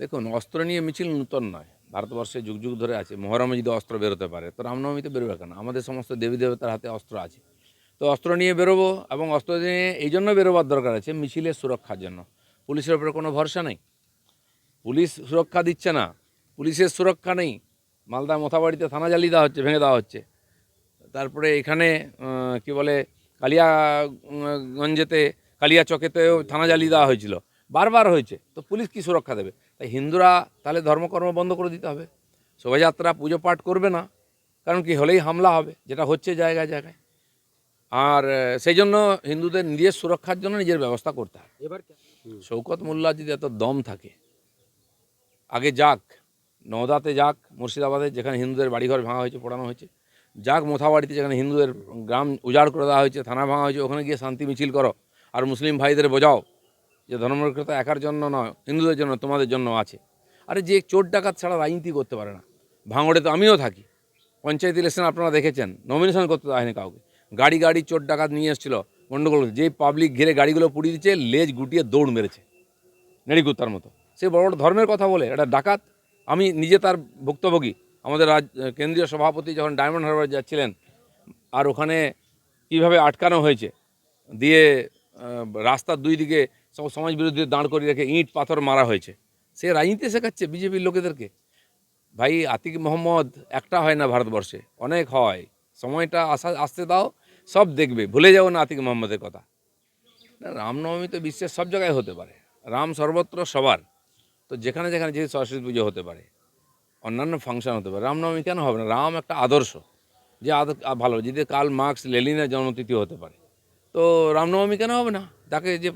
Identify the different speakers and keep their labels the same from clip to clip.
Speaker 1: দেখুন, অস্ত্র নিয়ে মিছিল নূতন নয়। ভারতবর্ষে যুগ যুগ ধরে আছে। মহরমে যদি অস্ত্র বেরোতে পারে, তো রামনবমীতে বেরোবে কেন? আমাদের সমস্ত দেবী দেবতার হাতে অস্ত্র আছে। তো অস্ত্র নিয়ে বেরোবো, এবং অস্ত্র নিয়ে এই জন্য বেরোবার দরকার আছে মিছিলের সুরক্ষার জন্য। পুলিশের উপরে কোনো ভরসা নেই, পুলিশ সুরক্ষা দিচ্ছে না, পুলিশের সুরক্ষা নেই। মালদা মোথাবাড়িতে থানা জ্বালিয়ে দেওয়া হচ্ছে, ভেঙে দেওয়া হচ্ছে। তারপরে এখানে কি বলে, কালিয়াগঞ্জেতে, কালিয়াচকেতেও থানা জ্বালিয়ে দেওয়া হয়েছিল, বারবার হয়েছে। তো পুলিশ কি সুরক্ষা দেবে? তাই হিন্দুরা তাহলে ধর্মকর্ম বন্ধ করে দিতে হবে, শোভাযাত্রা পুজো পাঠ করবে না, কারণ কি হলেই হামলা হবে, যেটা হচ্ছে জায়গায় জায়গায়। আর সেই জন্য হিন্দুদের নিজের সুরক্ষার জন্য নিজের ব্যবস্থা করতে হবে।
Speaker 2: এবার
Speaker 1: শৌকত মোল্লার যদি এত দম থাকে, আগে যাক, নওদাতে যাক, মুর্শিদাবাদে যেখানে হিন্দুদের বাড়িঘর ভাঙা হয়েছে, পোড়ানো হয়েছে, যাক মোথাবাড়িতে যেখানে হিন্দুদের গ্রাম উজাড় করে দেওয়া হয়েছে, থানা ভাঙা হয়েছে, ওখানে গিয়ে শান্তি মিছিল করো। আর মুসলিম ভাইদের বোঝাও যে ধর্মনিরপেক্ষতা একার জন্য নয়, হিন্দুদের জন্য, তোমাদের জন্য আছে। আরে যে চোর ডাকাত ছাড়া রাজনীতি করতে পারে না। ভাঙড়ে তো আমিও থাকি, পঞ্চায়েত ইলেকশন আপনারা দেখেছেন, নমিনেশন করতে দেওয়া হয়নি কাউকে। গাড়ি গাড়ি চোর ডাকাত নিয়ে এসেছিল, গণ্ডগোল, যেই পাবলিক ঘিরে গাড়িগুলো পুড়িয়ে দিচ্ছে, লেজ গুটিয়ে দৌড় মেরেছে নেড়িকুত্তার মতো। সে বড় বড় ধর্মের কথা বলে, এটা ডাকাত। আমি নিজে তার ভুক্তভোগী। আমাদের কেন্দ্রীয় সভাপতি যখন ডায়মন্ড হারবার যাচ্ছিলেন, আর ওখানে কীভাবে আটকানো হয়েছে, দিয়ে রাস্তার দুই দিকে সব সমাজ বিরোধী দাঁড় করিয়ে রেখে ইঁট পাথর মারা হয়েছে। সে রাজনীতি শেখাচ্ছে বিজেপির লোকেদেরকে। ভাই, আতিক মোহাম্মদ একটা হয় না ভারতবর্ষে, অনেক হয়। সময়টা আসতে দাও, সব দেখবে, ভুলে যাও না আতিক মোহাম্মদের কথা। না, রামনবমী তো বিশ্বের সব জায়গায় হতে পারে, রাম সর্বত্র সবার। তো যেখানে যেখানে যেহেতু সরস্বতী পুজো হতে পারে, অন্যান্য ফাংশন হতে পারে, রামনবমী কেন হবে না? রাম একটা আদর্শ, যে ভালো, যদি কার্ল মার্কস লেনিনের জন্মতিথি হতে পারে, তো রামনবমী কেন হবে না? তাকে যে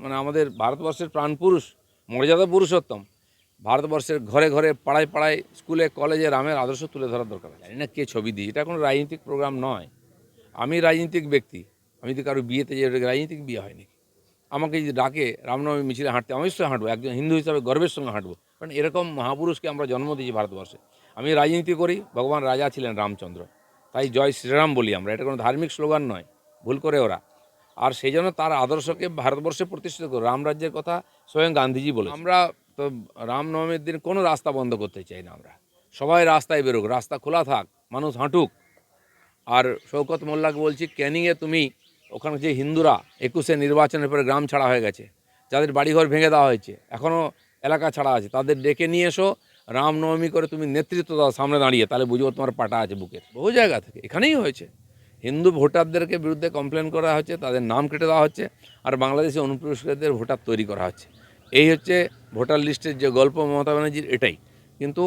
Speaker 1: মানে আমাদের ভারতবর্ষের প্রাণপুরুষ, মর্যাদা পুরুষোত্তম, ভারতবর্ষের ঘরে ঘরে, পাড়ায় পাড়ায়, স্কুলে কলেজে রামের আদর্শ তুলে ধরার দরকার। জানি না কে ছবি দিই, এটা কোনো রাজনৈতিক প্রোগ্রাম নয়। আমি রাজনৈতিক ব্যক্তি, আমি তো কারো বিয়েতে যে রাজনৈতিক বিয়ে হয়নি। আমাকে যদি ডাকে রামনবমী মিছিলে হাঁটতে, আমি অবশ্যই হাঁটবো, একজন হিন্দু হিসাবে গর্বের সঙ্গে হাঁটবো, কারণ এরকম মহাপুরুষকে আমরা জন্ম দিয়েছি ভারতবর্ষে। আমি রাজনীতি করি, ভগবান রাজা ছিলেন রামচন্দ্র, তাই জয় শ্রীরাম বলি আমরা, এটা কোনো ধার্মিক স্লোগান নয়, ভুল করে ওরা। আর সেই জন্য তার আদর্শকে ভারতবর্ষে প্রতিষ্ঠিত করে, রামরাজ্যের কথা স্বয়ং গান্ধীজি বলে। আমরা তো রামনবমীর দিন কোনো রাস্তা বন্ধ করতে চাই না, আমরা সবাই রাস্তায় বেরোক, রাস্তা খোলা থাক, মানুষ হাঁটুক। আর শৌকত মোল্লাকে বলছি, ক্যানিংয়ে তুমি, ওখানে যে হিন্দুরা 21-এ নির্বাচনের পরে গ্রাম ছাড়া হয়ে গেছে, যাদের বাড়িঘর ভেঙে দেওয়া হয়েছে, এখনও এলাকা ছাড়া আছে, তাদের ডেকে নিয়ে এসো, রামনবমী করে তুমি নেতৃত্ব দাও সামনে দাঁড়িয়ে, তাহলে বুঝবো তোমার পাটা আছে বুকের। বহু জায়গা থেকে, এখানেই হয়েছে, হিন্দু ভোটারদেরকে বিরুদ্ধে কমপ্লেন করা হচ্ছে, তাদের নাম কেটে দেওয়া হচ্ছে, আর বাংলাদেশে অনুপ্রবেশকারীদের ভোটার তৈরি করা হচ্ছে। এই হচ্ছে ভোটার লিস্টের যে গল্প মমতা ব্যানার্জির, এটাই। কিন্তু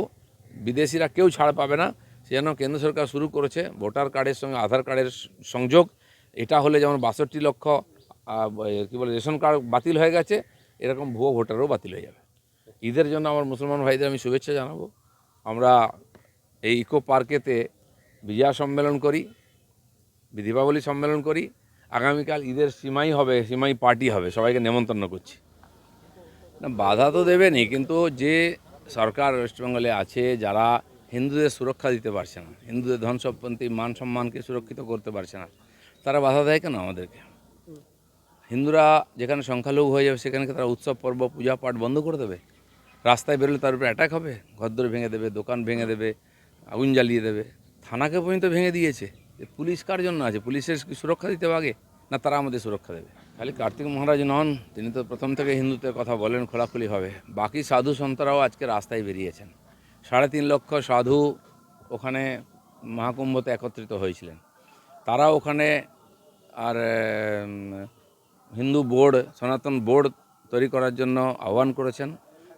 Speaker 1: বিদেশিরা কেউ ছাড় পাবে না। সেজন্য কেন্দ্র সরকার শুরু করেছে ভোটার কার্ডের সঙ্গে আধার কার্ডের সংযোগ। এটা হলে যেমন 62 লক্ষ কী বলে রেশন কার্ড বাতিল হয়ে গেছে, এরকম ভুয়ো ভোটারও বাতিল হয়ে যাবে। ঈদের জন্য আমার মুসলমান ভাইদের আমি শুভেচ্ছা জানাবো। আমরা এই ইকো পার্কেতে বিজয়া সম্মেলন করি, দীপাবলি সম্মেলন করি, আগামীকাল ঈদের সিমাই হবে, সিমাই পার্টি হবে, সবাইকে নেমন্তন্ন করছি। না, বাধা তো দেবেনই, কিন্তু যে সরকার ওয়েস্টবেঙ্গলে আছে, যারা হিন্দুদের সুরক্ষা দিতে পারছে না, হিন্দুদের ধন সম্পত্তি মান সম্মানকে সুরক্ষিত করতে পারছে না, তারা বাধা দেয় কেন আমাদেরকে? হিন্দুরা যেখানে সংখ্যালঘু হয়ে যাবে, সেখানে তারা উৎসব পর্ব পূজা পাঠ বন্ধ করে দেবে? রাস্তায় বেরোলে তার উপরে অ্যাটাক হবে, ঘরদোর ভেঙে দেবে, দোকান ভেঙে দেবে, আগুন জ্বালিয়ে দেবে। থানাকে পর্যন্ত ভেঙে দিয়েছে। পুলিশ কার জন্য আছে? পুলিশের কি সুরক্ষা দিতে হবে আগে, না তারা আমাদের সুরক্ষা দেবে? খালি কার্তিক মহারাজ নন, তিনি তো প্রথম থেকে হিন্দুত্বের কথা বলেন খোলাখুলিভাবে। বাকি সাধু সন্তরাও আজকে রাস্তায় বেরিয়েছেন। 3.5 লক্ষ সাধু ওখানে মহাকুম্ভতে একত্রিত হয়েছিলেন, তারা ওখানে। আর হিন্দু বোর্ড, সনাতন বোর্ড তৈরি করার জন্য আহ্বান করেছেন,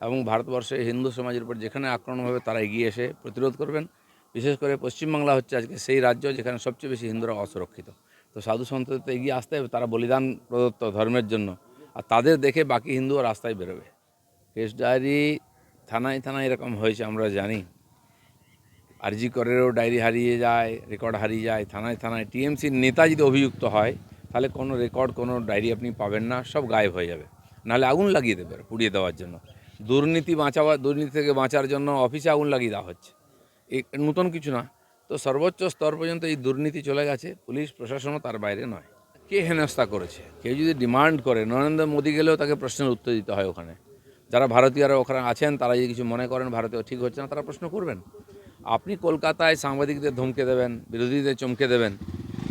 Speaker 1: এবং ভারতবর্ষে হিন্দু সমাজের উপর যেখানে আক্রমণ হবে তারা এগিয়ে এসে প্রতিরোধ করবেন। বিশেষ করে পশ্চিমবাংলা হচ্ছে আজকে সেই রাজ্য যেখানে সবচেয়ে বেশি হিন্দুরা অসুরক্ষিত। তো সাধু সন্তদের তো এগিয়ে আসতে হবে, তারা বলিদান প্রদত্ত ধর্মের জন্য, আর তাদের দেখে বাকি হিন্দুও রাস্তায় বেরোবে। কেস ডায়েরি থানায় থানায় এরকম হয়েছে, আমরা জানি। আরজি করেরও ডায়েরি হারিয়ে যায়, রেকর্ড হারিয়ে যায় থানায় থানায়। টিএমসির নেতা যদি অভিযুক্ত হয়, তাহলে কোনো রেকর্ড, কোনো ডায়েরি আপনি পাবেন না, সব গায়েব হয়ে যাবে। নাহলে আগুন লাগিয়ে দেবে পুড়িয়ে দেওয়ার জন্য। দুর্নীতি থেকে বাঁচার জন্য অফিসে আগুন লাগিয়ে দেওয়া হচ্ছে, এই নতুন কিছু না। তো সর্বোচ্চ স্তর পর্যন্ত এই দুর্নীতি চলে গেছে, পুলিশ প্রশাসনও তার বাইরে নয়। কে হেনস্থা করেছে? কেউ যদি ডিমান্ড করে, নরেন্দ্র মোদী গেলেও তাকে প্রশ্নের উত্তর দিতে হয় ওখানে। যারা ভারতীয়রা ওখানে আছেন তারা যদি কিছু মনে করেন ভারতীয় ঠিক হচ্ছে না, তারা প্রশ্ন করবেন। আপনি কলকাতায় সাংবাদিকদের ধমকে দেবেন, বিরোধীদের চমকে দেবেন,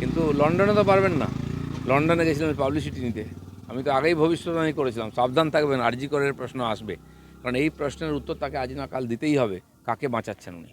Speaker 1: কিন্তু লন্ডনে তো পারবেন না। লন্ডনে গেছিলাম পাবলিসিটি নিতে, আমি তো আগেই ভবিষ্যৎবাণী করেছিলাম সাবধান থাকবেন, আরজি করের প্রশ্ন আসবে, কারণ এই প্রশ্নের উত্তর তাকে আজ না কাল দিতেই হবে, কাকে বাঁচাচ্ছেন উনি।